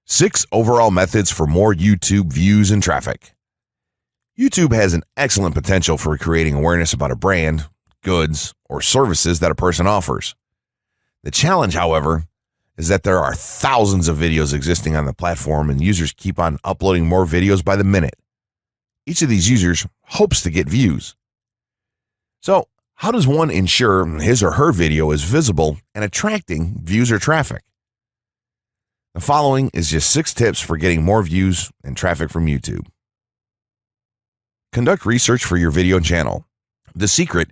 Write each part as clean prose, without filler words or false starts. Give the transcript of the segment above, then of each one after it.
6 overall methods for more YouTube views and traffic. YouTube has an excellent potential for creating awareness about a brand, goods, or services that a person offers. The challenge, however, is that there are thousands of videos existing on the platform and users keep on uploading more videos by the minute. Each of these users hopes to get views. So, how does one ensure his or her video is visible and attracting views or traffic? The following is just 6 tips for getting more views and traffic from YouTube. Conduct research for your video channel. The secret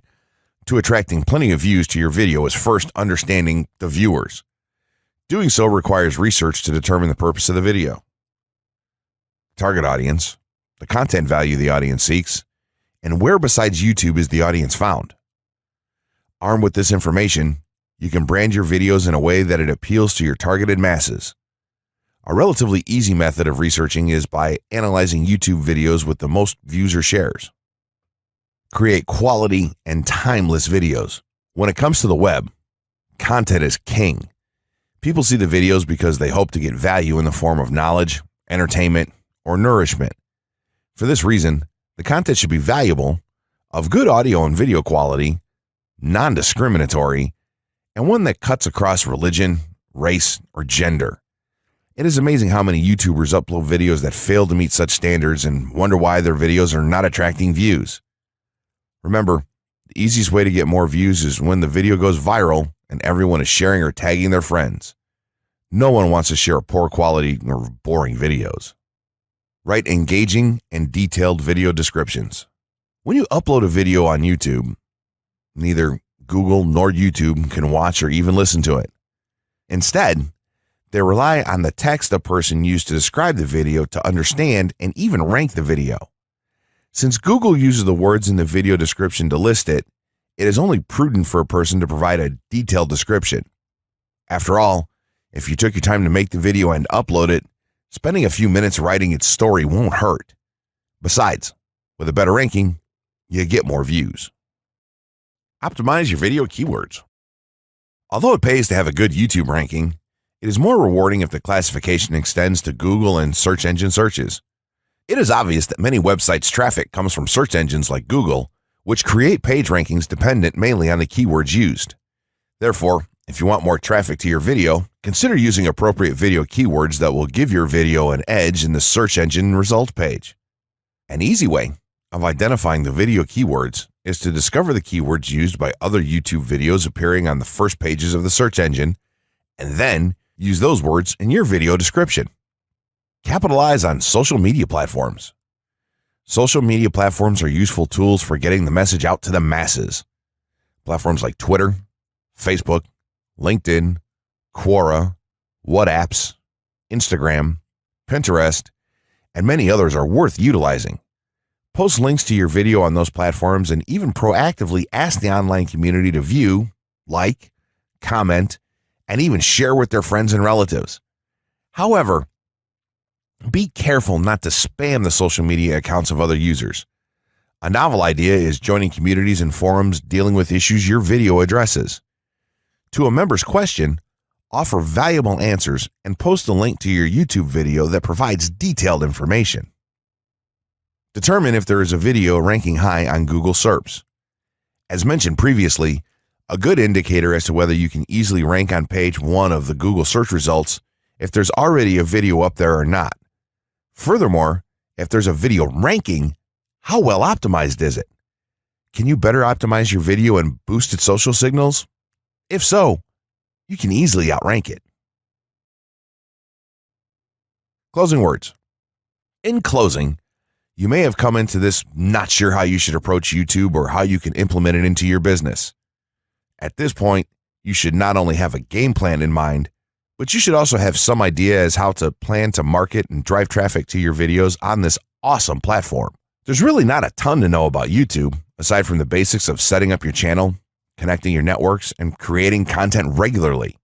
to attracting plenty of views to your video is first understanding the viewers. Doing so requires research to determine the purpose of the video, target audience, the content value the audience seeks, and where besides YouTube is the audience found. Armed with this information, you can brand your videos in a way that it appeals to your targeted masses. A relatively easy method of researching is by analyzing YouTube videos with the most views or shares. Create quality and timeless videos. When it comes to the web, content is king. People see the videos because they hope to get value in the form of knowledge, entertainment, or nourishment. For this reason, the content should be valuable, of good audio and video quality, non-discriminatory, and one that cuts across religion, race, or gender. It is amazing how many YouTubers upload videos that fail to meet such standards and wonder why their videos are not attracting views. Remember, the easiest way to get more views is when the video goes viral and everyone is sharing or tagging their friends. No one wants to share poor quality or boring videos. Write engaging and detailed video descriptions. When you upload a video on YouTube, neither Google nor YouTube can watch or even listen to it. Instead, they rely on the text a person used to describe the video to understand and even rank the video. Since Google uses the words in the video description to list it, it is only prudent for a person to provide a detailed description. After all, if you took your time to make the video and upload it, spending a few minutes writing its story won't hurt. Besides, with a better ranking, you get more views. Optimize your video keywords. Although it pays to have a good YouTube ranking, it is more rewarding if the classification extends to Google and search engine searches. It is obvious that many websites' traffic comes from search engines like Google, which create page rankings dependent mainly on the keywords used. Therefore, if you want more traffic to your video, consider using appropriate video keywords that will give your video an edge in the search engine result page. An easy way of identifying the video keywords is to discover the keywords used by other YouTube videos appearing on the first pages of the search engine, and then use those words in your video description. Capitalize on social media platforms. Social media platforms are useful tools for getting the message out to the masses. Platforms like Twitter, Facebook, LinkedIn, Quora, WhatsApp, Instagram, Pinterest, and many others are worth utilizing. Post links to your video on those platforms and even proactively ask the online community to view, like, comment, and even share with their friends and relatives. However, be careful not to spam the social media accounts of other users. A novel idea is joining communities and forums dealing with issues your video addresses. To a member's question, offer valuable answers and post a link to your YouTube video that provides detailed information. Determine if there is a video ranking high on Google SERPs. As mentioned previously, a good indicator as to whether you can easily rank on page 1 of the Google search results if there's already a video up there or not. Furthermore, if there's a video ranking, how well optimized is it? Can you better optimize your video and boost its social signals? If so, you can easily outrank it. Closing words. In closing, you may have come into this not sure how you should approach YouTube or how you can implement it into your business. At this point, you should not only have a game plan in mind, but you should also have some idea as how to plan to market and drive traffic to your videos on this awesome platform. There's really not a ton to know about YouTube, aside from the basics of setting up your channel, connecting your networks, and creating content regularly.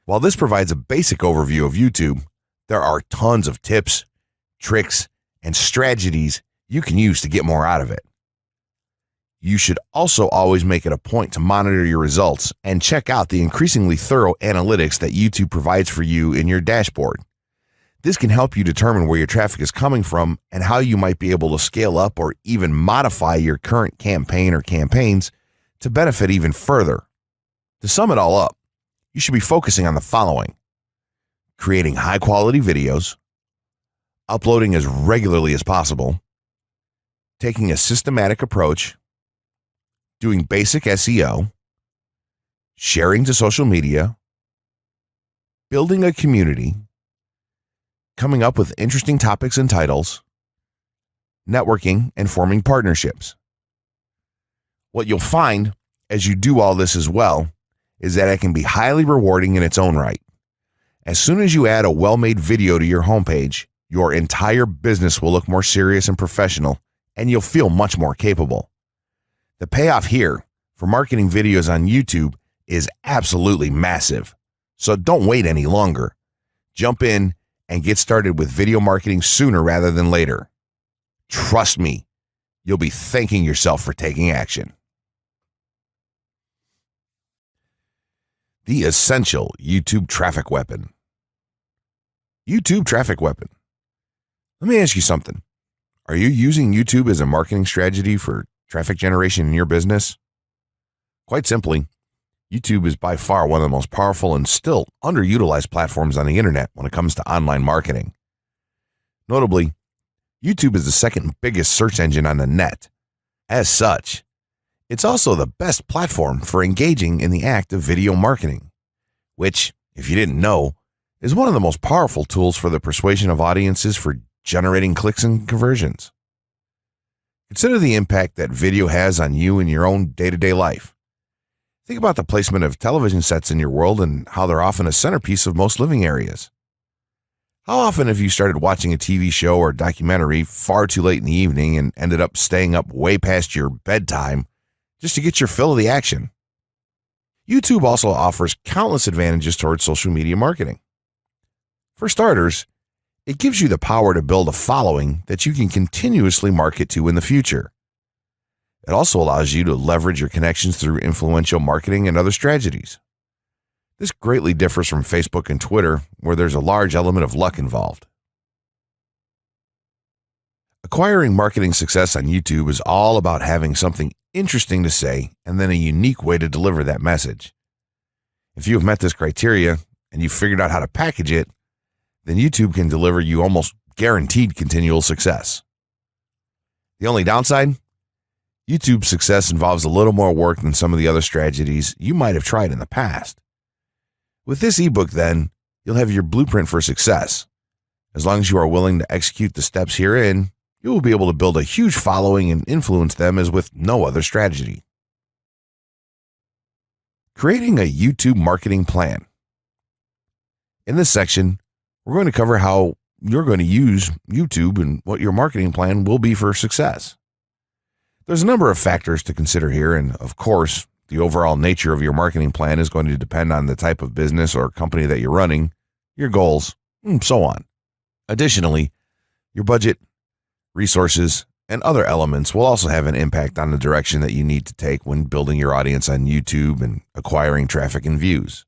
While this provides a basic overview of YouTube, there are tons of tips, tricks, and strategies you can use to get more out of it. You should also always make it a point to monitor your results and check out the increasingly thorough analytics that YouTube provides for you in your dashboard. This can help you determine where your traffic is coming from and how you might be able to scale up or even modify your current campaign or campaigns to benefit even further. To sum it all up, you should be focusing on the following: creating high-quality videos, uploading as regularly as possible, taking a systematic approach, doing basic SEO, sharing to social media, building a community, coming up with interesting topics and titles, networking, and forming partnerships. What you'll find as you do all this as well is that it can be highly rewarding in its own right. As soon as you add a well-made video to your homepage, your entire business will look more serious and professional, and you'll feel much more capable. The payoff here for marketing videos on YouTube is absolutely massive. So don't wait any longer. Jump in and get started with video marketing sooner rather than later. Trust me, you'll be thanking yourself for taking action. The essential YouTube traffic weapon. YouTube traffic weapon. Let me ask you something. Are you using YouTube as a marketing strategy for traffic generation in your business? Quite simply, YouTube is by far one of the most powerful and still underutilized platforms on the internet when it comes to online marketing. Notably, YouTube is the second biggest search engine on the net. As such, it's also the best platform for engaging in the act of video marketing, which, if you didn't know, is one of the most powerful tools for the persuasion of audiences for generating clicks and conversions. Consider the impact that video has on you in your own day-to-day life. Think about the placement of television sets in your world and how they're often a centerpiece of most living areas. How often have you started watching a TV show or documentary far too late in the evening and ended up staying up way past your bedtime just to get your fill of the action? YouTube also offers countless advantages towards social media marketing. For starters, it gives you the power to build a following that you can continuously market to in the future. It also allows you to leverage your connections through influential marketing and other strategies. This greatly differs from Facebook and Twitter, where there's a large element of luck involved. Acquiring marketing success on YouTube is all about having something interesting to say and then a unique way to deliver that message. If you have met this criteria and you've figured out how to package it, then YouTube can deliver you almost guaranteed continual success. The only downside? YouTube's success involves a little more work than some of the other strategies you might have tried in the past. With this ebook, then, you'll have your blueprint for success. As long as you are willing to execute the steps herein, you will be able to build a huge following and influence them as with no other strategy. Creating a YouTube marketing plan. In this section, we're going to cover how you're going to use YouTube and what your marketing plan will be for success. There's a number of factors to consider here, and of course, the overall nature of your marketing plan is going to depend on the type of business or company that you're running, your goals, and so on. Additionally, your budget, resources, and other elements will also have an impact on the direction that you need to take when building your audience on YouTube and acquiring traffic and views.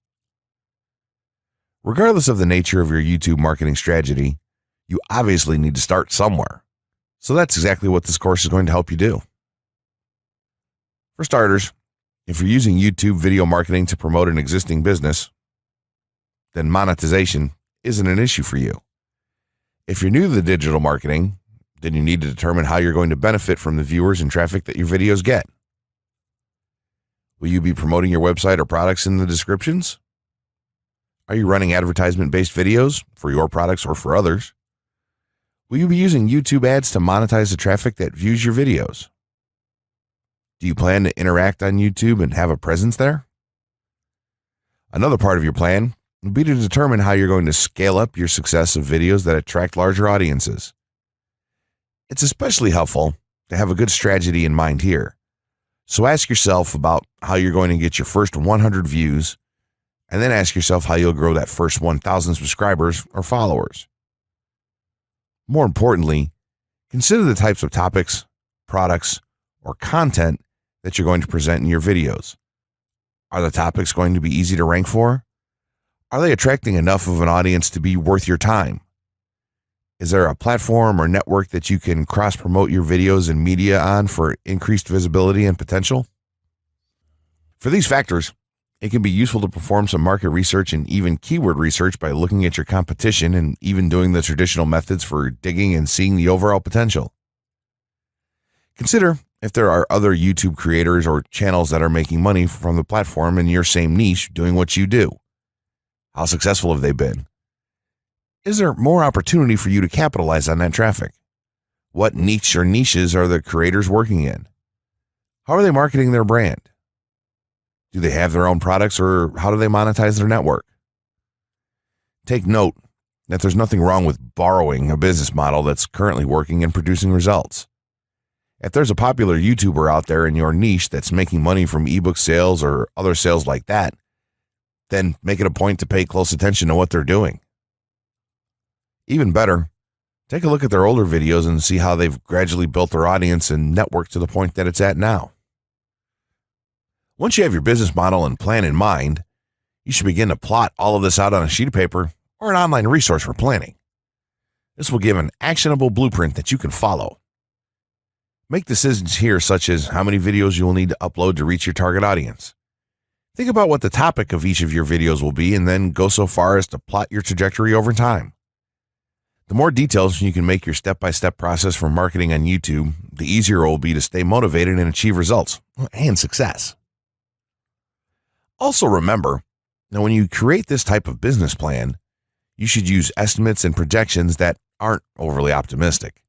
Regardless of the nature of your YouTube marketing strategy, you obviously need to start somewhere. So that's exactly what this course is going to help you do. For starters, if you're using YouTube video marketing to promote an existing business, then monetization isn't an issue for you. If you're new to the digital marketing, then you need to determine how you're going to benefit from the viewers and traffic that your videos get. Will you be promoting your website or products in the descriptions? Are you running advertisement-based videos for your products or for others? Will you be using YouTube ads to monetize the traffic that views your videos? Do you plan to interact on YouTube and have a presence there? Another part of your plan would be to determine how you're going to scale up your success of videos that attract larger audiences. It's especially helpful to have a good strategy in mind here. So ask yourself about how you're going to get your first 100 views, and then ask yourself how you'll grow that first 1,000 subscribers or followers. More importantly, consider the types of topics, products, or content that you're going to present in your videos. Are the topics going to be easy to rank for? Are they attracting enough of an audience to be worth your time? Is there a platform or network that you can cross-promote your videos and media on for increased visibility and potential? For these factors, it can be useful to perform some market research and even keyword research by looking at your competition and even doing the traditional methods for digging and seeing the overall potential. Consider if there are other YouTube creators or channels that are making money from the platform in your same niche doing what you do. How successful have they been? Is there more opportunity for you to capitalize on that traffic? What niche or niches are the creators working in? How are they marketing their brand? Do they have their own products, or how do they monetize their network? Take note that there's nothing wrong with borrowing a business model that's currently working and producing results. If there's a popular YouTuber out there in your niche that's making money from ebook sales or other sales like that, then make it a point to pay close attention to what they're doing. Even better, take a look at their older videos and see how they've gradually built their audience and network to the point that it's at now. Once you have your business model and plan in mind, you should begin to plot all of this out on a sheet of paper or an online resource for planning. This will give an actionable blueprint that you can follow. Make decisions here, such as how many videos you will need to upload to reach your target audience. Think about what the topic of each of your videos will be, and then go so far as to plot your trajectory over time. The more details you can make your step-by-step process for marketing on YouTube, the easier it will be to stay motivated and achieve results and success. Also remember that when you create this type of business plan, you should use estimates and projections that aren't overly optimistic.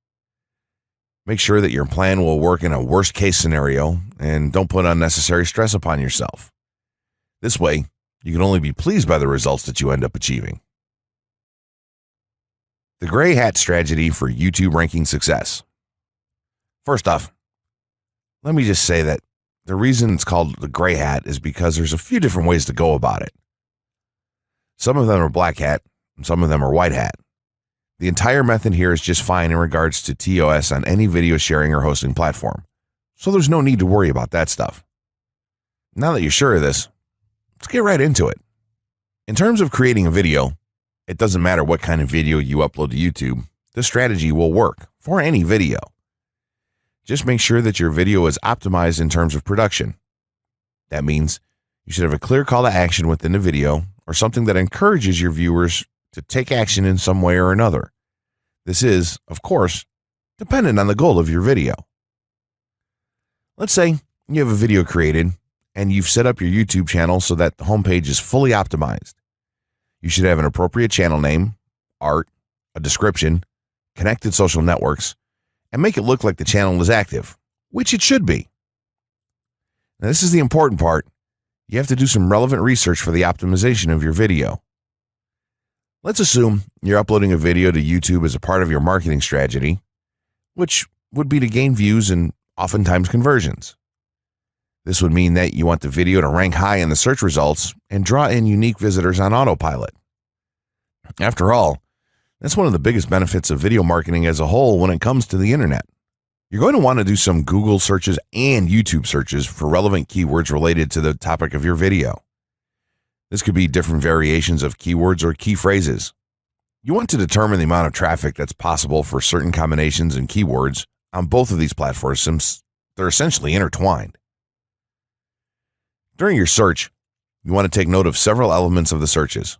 Make sure that your plan will work in a worst-case scenario, and don't put unnecessary stress upon yourself. This way, you can only be pleased by the results that you end up achieving. The gray hat strategy for YouTube ranking success. First off, let me just say that the reason it's called the gray hat is because there's a few different ways to go about it. Some of them are black hat, and some of them are white hat. The entire method here is just fine in regards to TOS on any video sharing or hosting platform, so there's no need to worry about that stuff. Now that you're sure of this, let's get right into it. In terms of creating a video, it doesn't matter what kind of video you upload to YouTube, this strategy will work for any video. Just make sure that your video is optimized in terms of production. That means you should have a clear call to action within the video, or something that encourages your viewers to take action in some way or another. This is, of course, dependent on the goal of your video. Let's say you have a video created and you've set up your YouTube channel so that the homepage is fully optimized. You should have an appropriate channel name, art, a description, connected social networks, and make it look like the channel is active, which it should be. Now, this is the important part. You have to do some relevant research for the optimization of your video. Let's assume you're uploading a video to YouTube as a part of your marketing strategy, which would be to gain views and oftentimes conversions. This would mean that you want the video to rank high in the search results and draw in unique visitors on autopilot. After all, that's one of the biggest benefits of video marketing as a whole when it comes to the internet. You're going to want to do some Google searches and YouTube searches for relevant keywords related to the topic of your video. This could be different variations of keywords or key phrases. You want to determine the amount of traffic that's possible for certain combinations and keywords on both of these platforms, since they're essentially intertwined. During your search, you want to take note of several elements of the searches.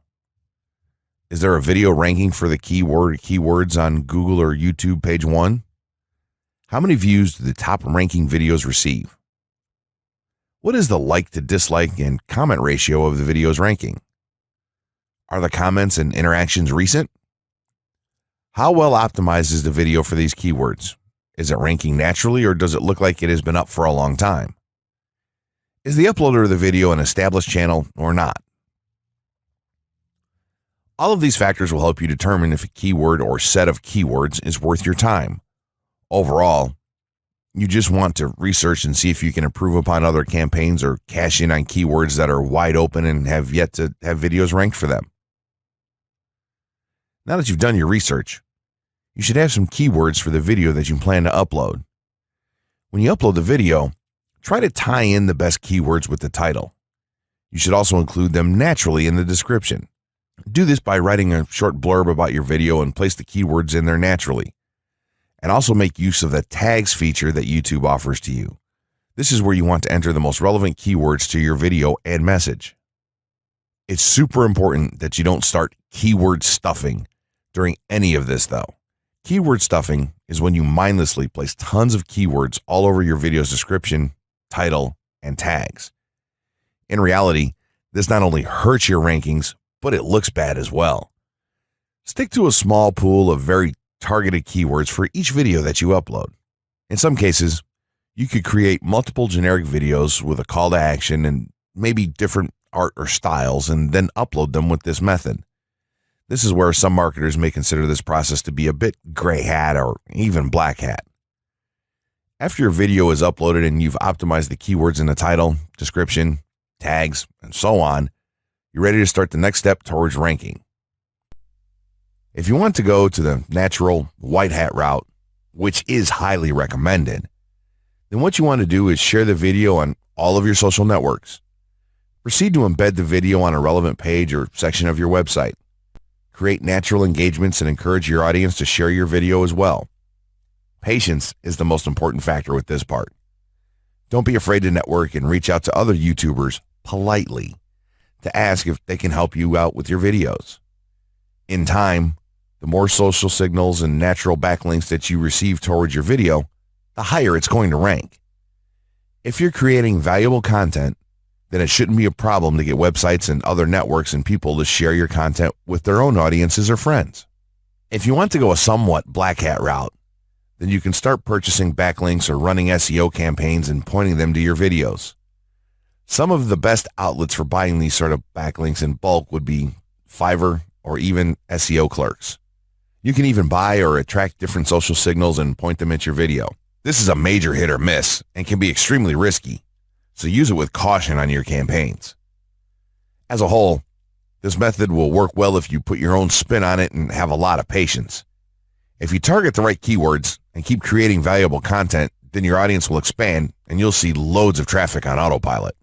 Is there a video ranking for the keywords on Google or YouTube page 1? How many views do the top ranking videos receive? What is the like to dislike and comment ratio of the video's ranking? Are the comments and interactions recent? How well optimized is the video for these keywords? Is it ranking naturally, or does it look like it has been up for a long time? Is the uploader of the video an established channel or not? All of these factors will help you determine if a keyword or set of keywords is worth your time. Overall, you just want to research and see if you can improve upon other campaigns or cash in on keywords that are wide open and have yet to have videos ranked for them. Now that you've done your research, you should have some keywords for the video that you plan to upload. When you upload the video, try to tie in the best keywords with the title. You should also include them naturally in the description. Do this by writing a short blurb about your video and place the keywords in there naturally. And also make use of the tags feature that YouTube offers to you. This is where you want to enter the most relevant keywords to your video and message. It's super important that you don't start keyword stuffing during any of this though. Keyword stuffing is when you mindlessly place tons of keywords all over your video's description, title, and tags. In reality, this not only hurts your rankings, but it looks bad as well. Stick to a small pool of very targeted keywords for each video that you upload. In some cases, you could create multiple generic videos with a call to action and maybe different art or styles and then upload them with this method. This is where some marketers may consider this process to be a bit gray hat or even black hat. After your video is uploaded and you've optimized the keywords in the title, description, tags, and so on, you're ready to start the next step towards ranking. If you want to go to the natural white hat route, which is highly recommended, then what you want to do is share the video on all of your social networks. Proceed to embed the video on a relevant page or section of your website. Create natural engagements and encourage your audience to share your video as well. Patience is the most important factor with this part. Don't be afraid to network and reach out to other YouTubers politely to ask if they can help you out with your videos. In time, the more social signals and natural backlinks that you receive towards your video, the higher it's going to rank. If you're creating valuable content, then it shouldn't be a problem to get websites and other networks and people to share your content with their own audiences or friends. If you want to go a somewhat black hat route, then you can start purchasing backlinks or running SEO campaigns and pointing them to your videos. Some of the best outlets for buying these sort of backlinks in bulk would be Fiverr or even SEO clerks. You can even buy or attract different social signals and point them at your video. This is a major hit or miss and can be extremely risky, so use it with caution on your campaigns. As a whole, this method will work well if you put your own spin on it and have a lot of patience. If you target the right keywords and keep creating valuable content, then your audience will expand and you'll see loads of traffic on autopilot.